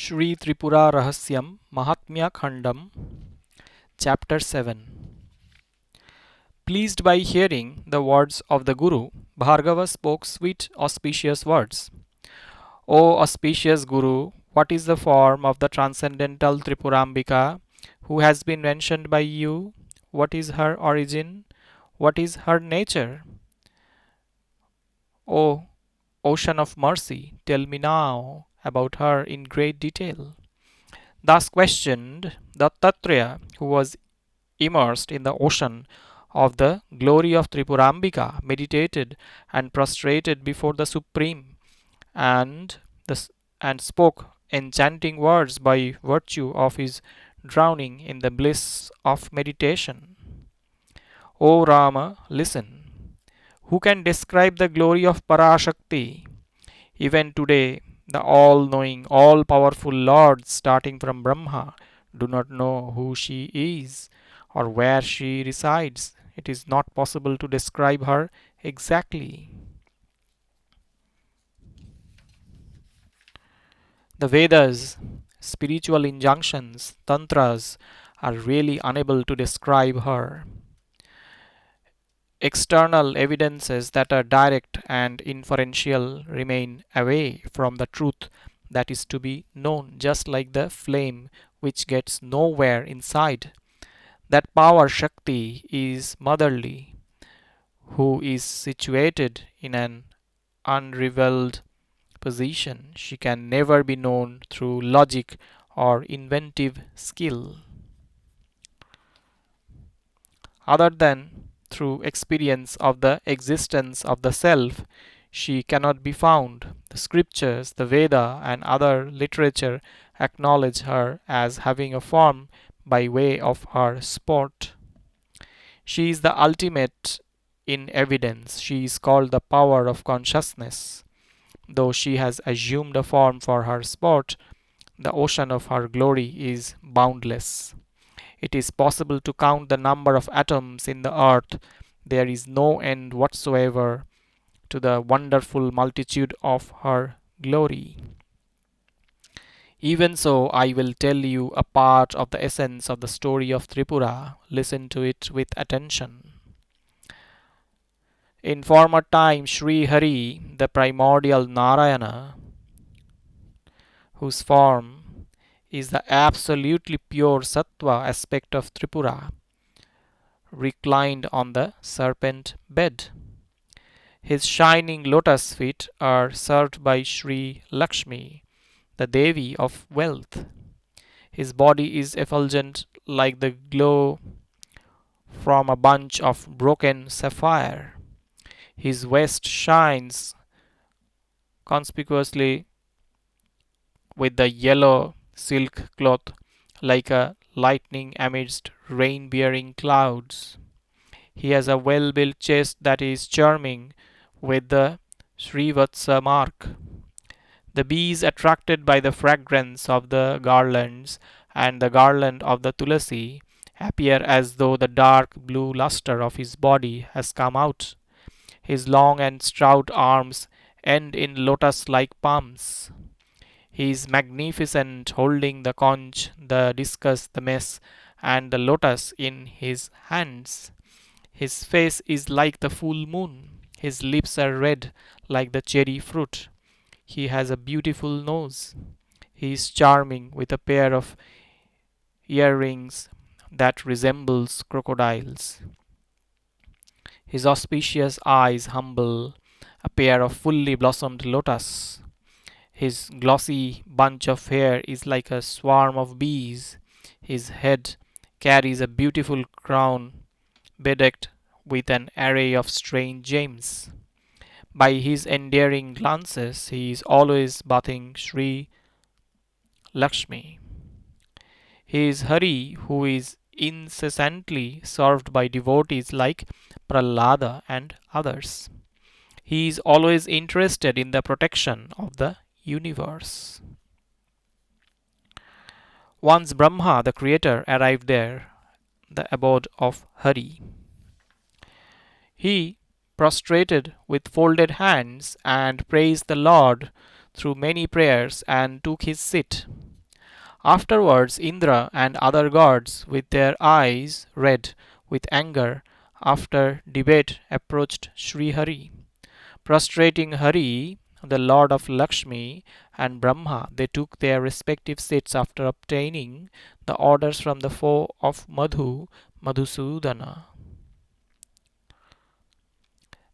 Shri Tripura Rahasyam MahatmyaKhandam Chapter 7. Pleased by hearing the words of the Guru, Bhargava spoke sweet auspicious words. O auspicious Guru, what is the form of the transcendental Tripurambika who has been mentioned by you? What is her origin? What is her nature? O ocean of mercy, tell me now about her in great detail. Thus questioned, Dattatreya, who was immersed in the ocean of the glory of Tripurambika, meditated and prostrated before the Supreme, and, and spoke enchanting words by virtue of his drowning in the bliss of meditation. O Rama, listen. Who can describe the glory of Parashakti? Even today, the all-knowing, all-powerful Lord, starting from Brahma, do not know who she is or where she resides. It is not possible to describe her exactly. The Vedas, spiritual injunctions, tantras, are really unable to describe her. External evidences that are direct and inferential remain away from the truth that is to be known, just like the flame which gets nowhere inside. That power Shakti is motherly, who is situated in an unrevealed position. She can never be known through logic or inventive skill, other than through experience of the existence of the self. She cannot be found. The scriptures, the Veda, and other literature acknowledge her as having a form by way of her sport. She is the ultimate in evidence. She is called the power of consciousness. Though she has assumed a form for her sport, the ocean of her glory is boundless. It is possible to count the number of atoms in the earth. There is no end whatsoever to the wonderful multitude of her glory. Even so, I will tell you a part of the essence of the story of Tripura. Listen to it with attention. In former times, Sri Hari, the primordial Narayana, whose form is the absolutely pure sattva aspect of Tripura, reclined on the serpent bed. His shining lotus feet are served by Sri Lakshmi, the Devi of wealth. His body is effulgent like the glow from a bunch of broken sapphire. His waist shines conspicuously with the yellow silk cloth like a lightning amidst rain-bearing clouds. He has a well-built chest that is charming with the Srivatsa mark. The bees, attracted by the fragrance of the garlands and the garland of the tulasi, appear as though the dark blue luster of his body has come out. His long and stout arms end in lotus-like palms. He is magnificent, holding the conch, the discus, the mace, and the lotus in his hands. His face is like the full moon. His lips are red like the cherry fruit. He has a beautiful nose. He is charming with a pair of earrings that resembles crocodiles. His auspicious eyes humble a pair of fully blossomed lotus. His glossy bunch of hair is like a swarm of bees. His head carries a beautiful crown bedecked with an array of strange gems. By his endearing glances, he is always bathing Sri Lakshmi. He is Hari, who is incessantly served by devotees like Prahlada and others. He is always interested in the protection of the universe. Once Brahma, the creator, arrived there, the abode of Hari. He prostrated with folded hands and praised the Lord through many prayers and took his seat. Afterwards, Indra and other gods, with their eyes red with anger, after debate approached Sri Hari. Prostrating Hari, the lord of Lakshmi, and Brahma, they took their respective seats after obtaining the orders from the foe of Madhusudana.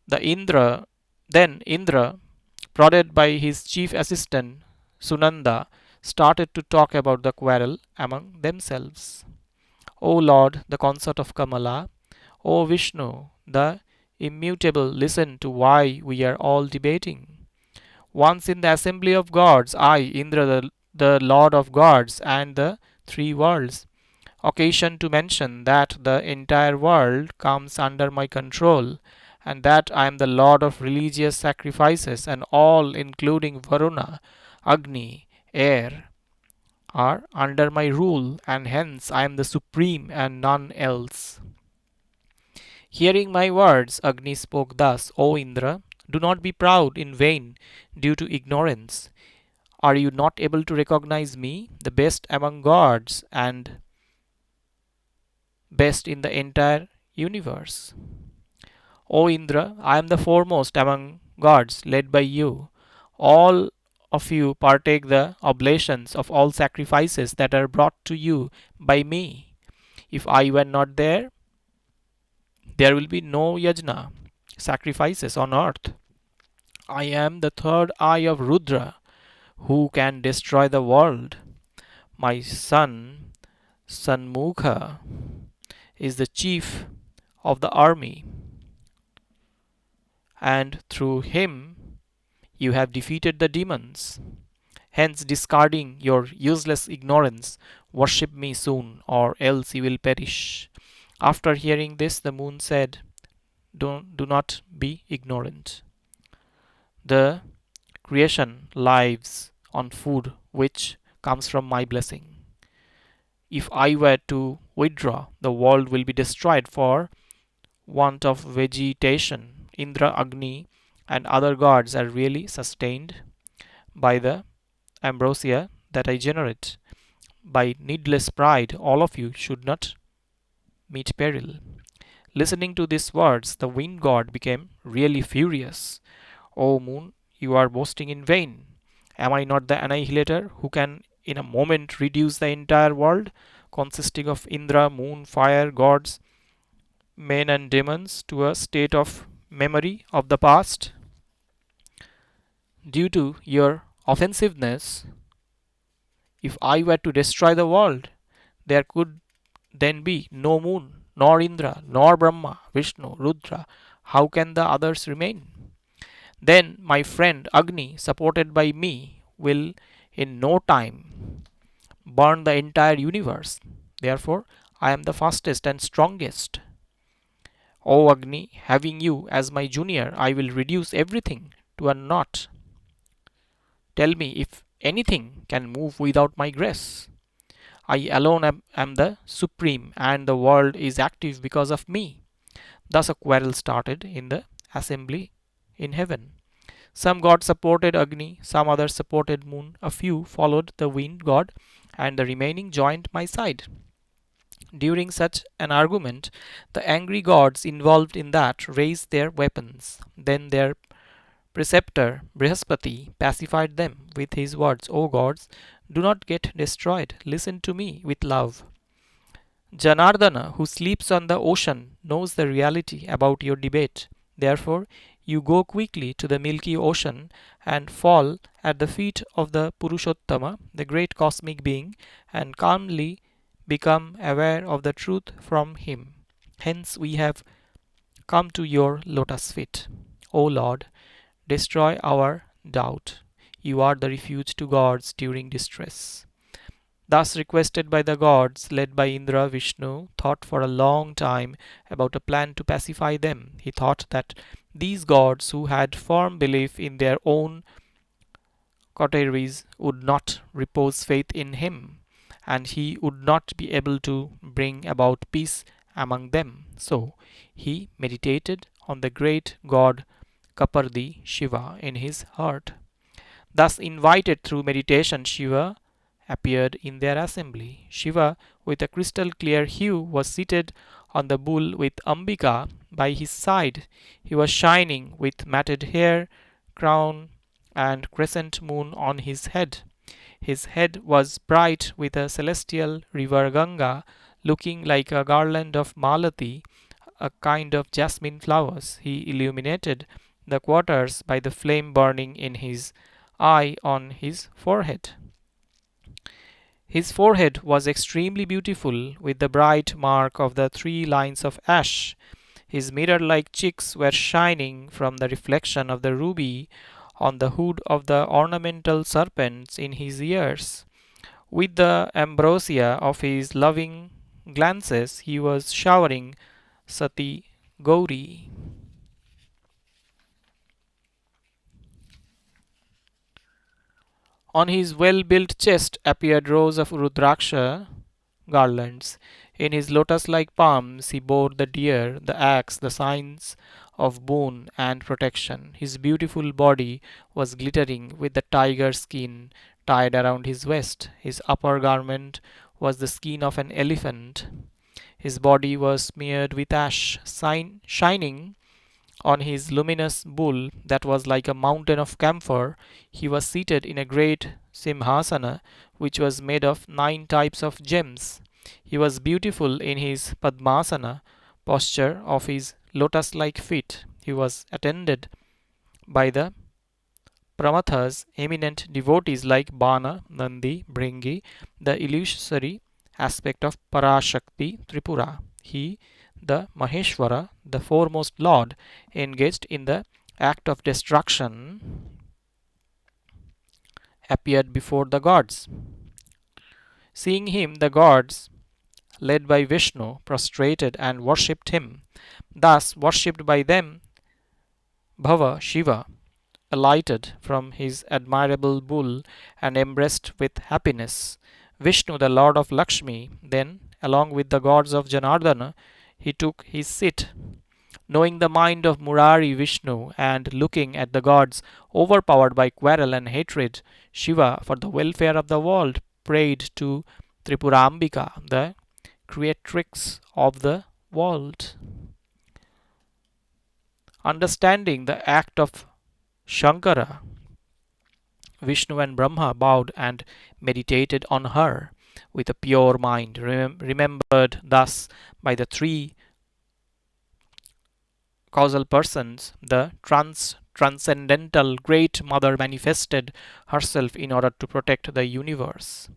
Then Indra, prodded by his chief assistant Sunanda, started to talk about the quarrel among themselves. O Lord, the consort of Kamala, O Vishnu, the immutable, listen to why we are all debating. Once in the assembly of gods, I, Indra, the lord of gods and the three worlds, occasion to mention that the entire world comes under my control, and that I am the lord of religious sacrifices, and all, including Varuna, Agni, air, are under my rule, and hence I am the supreme and none else. Hearing my words, Agni spoke thus: O Indra, do not be proud in vain due to ignorance. Are you not able to recognize me, the best among gods and best in the entire universe? O Indra, I am the foremost among gods, led by you. All of you partake the oblations of all sacrifices that are brought to you by me. If I were not there, there will be no yajna, sacrifices on earth. I am the third eye of Rudra, who can destroy the world. My son, Sanmukha, is the chief of the army, and through him you have defeated the demons. Hence, discarding your useless ignorance, worship me soon, or else you will perish. After hearing this, the moon said, do not be ignorant. The creation lives on food which comes from my blessing. If I were to withdraw, the world will be destroyed for want of vegetation. Indra, Agni, and other gods are really sustained by the ambrosia that I generate. By needless pride, all of you should not meet peril. Listening to these words, the wind god became really furious. O moon, you are boasting in vain. Am I not the annihilator who can in a moment reduce the entire world, consisting of Indra, moon, fire, gods, men, and demons, to a state of memory of the past? Due to your offensiveness, if I were to destroy the world, there could then be no moon, nor Indra, nor Brahma, Vishnu, Rudra. How can the others remain? Then my friend Agni, supported by me, will in no time burn the entire universe. Therefore, I am the fastest and strongest. O Agni, having you as my junior, I will reduce everything to a knot. Tell me if anything can move without my grace. I alone am the supreme, and the world is active because of me. Thus a quarrel started in the assembly in heaven. Some gods supported Agni, some others supported moon, a few followed the wind god, and the remaining joined my side. During such an argument, the angry gods involved in that raised their weapons. Then their preceptor Brihaspati pacified them with his words: O gods, do not get destroyed. Listen to me with love. Janardana, who sleeps on the ocean, knows the reality about your debate. Therefore, you go quickly to the milky ocean and fall at the feet of the Purushottama, the great cosmic being, and calmly become aware of the truth from him. Hence, we have come to your lotus feet. O Lord, destroy our doubt. You are the refuge to gods during distress. Thus requested by the gods, led by Indra, Vishnu thought for a long time about a plan to pacify them. He thought that these gods, who had firm belief in their own coteries, would not repose faith in him, and he would not be able to bring about peace among them. So he meditated on the great god Kapardi Shiva in his heart. Thus invited through meditation, Shiva appeared in their assembly. Shiva, with a crystal clear hue, was seated on the bull with Ambika by his side. He was shining with matted hair, crown, and crescent moon on his head. His head was bright with a celestial river Ganga, looking like a garland of malati, a kind of jasmine flowers. He illuminated the quarters by the flame burning in his eye on his forehead. His forehead was extremely beautiful, with the bright mark of the 3 lines of ash. His mirror like cheeks were shining from the reflection of the ruby on the hood of the ornamental serpents in his ears. With the ambrosia of his loving glances, he was showering Sati Gauri. On his well-built chest appeared rows of Rudraksha garlands. In his lotus-like palms he bore the deer, the axe, the signs of boon and protection. His beautiful body was glittering with the tiger skin tied around his waist. His upper garment was the skin of an elephant. His body was smeared with ash, shining on his luminous bull that was like a mountain of camphor. He was seated in a great simhasana which was made of 9 types of gems. He was beautiful in his padmasana posture of his lotus like feet. He was attended by the Pramathas, eminent devotees like Bana, Nandi, Bringi, the illusory aspect of Parashakti Tripura. He, the Maheshwara, the foremost lord, engaged in the act of destruction, appeared before the gods. Seeing him, the gods, led by Vishnu, prostrated and worshipped him. Thus, worshipped by them, Bhava, Shiva, alighted from his admirable bull and embraced with happiness. Vishnu, the lord of Lakshmi, then, along with the gods of Janardana, he took his seat. Knowing the mind of Murari Vishnu and looking at the gods overpowered by quarrel and hatred, Shiva, for the welfare of the world, prayed to Tripurambika, the creatrix of the world. Understanding the act of Shankara, Vishnu and Brahma bowed and meditated on her with a pure mind, remembered thus by the 3 causal persons. The transcendental Great Mother manifested herself in order to protect the universe.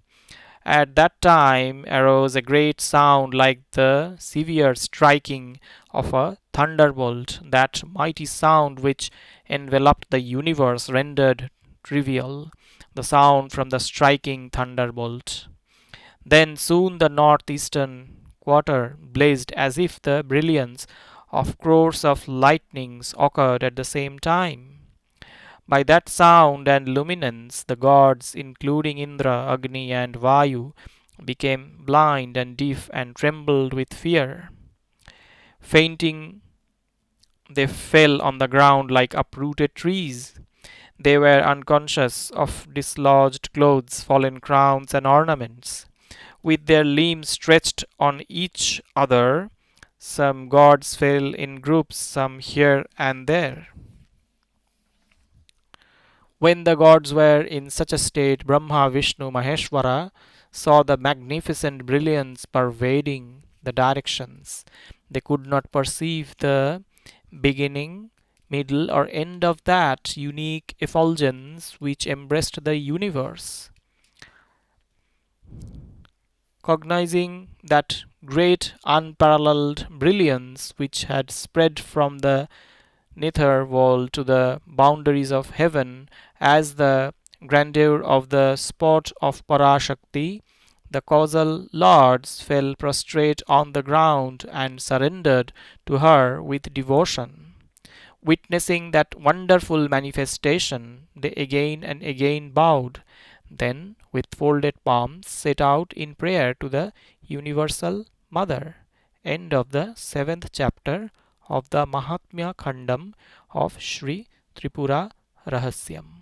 At that time arose a great sound like the severe striking of a thunderbolt. That mighty sound which enveloped the universe rendered trivial the sound from the striking thunderbolt. Then soon the northeastern quarter blazed as if the brilliance of crores of lightnings occurred at the same time. By that sound and luminance, the gods, including Indra, Agni, and Vayu, became blind and deaf and trembled with fear. Fainting, they fell on the ground like uprooted trees. They were unconscious of dislodged clothes, fallen crowns, and ornaments. With their limbs stretched on each other, some gods fell in groups, some here and there. When the gods were in such a state, Brahma, Vishnu, Maheshwara saw the magnificent brilliance pervading the directions. They could not perceive the beginning, middle, or end of that unique effulgence which embraced the universe. Cognizing that great unparalleled brilliance which had spread from the nether world to the boundaries of heaven as the grandeur of the spot of Parashakti, the causal lords fell prostrate on the ground and surrendered to her with devotion. Witnessing that wonderful manifestation, they again and again bowed, then, with folded palms, set out in prayer to the Universal Mother. End of the 7th chapter of the MahatmyaKhandam of Sri Tripura Rahasyam.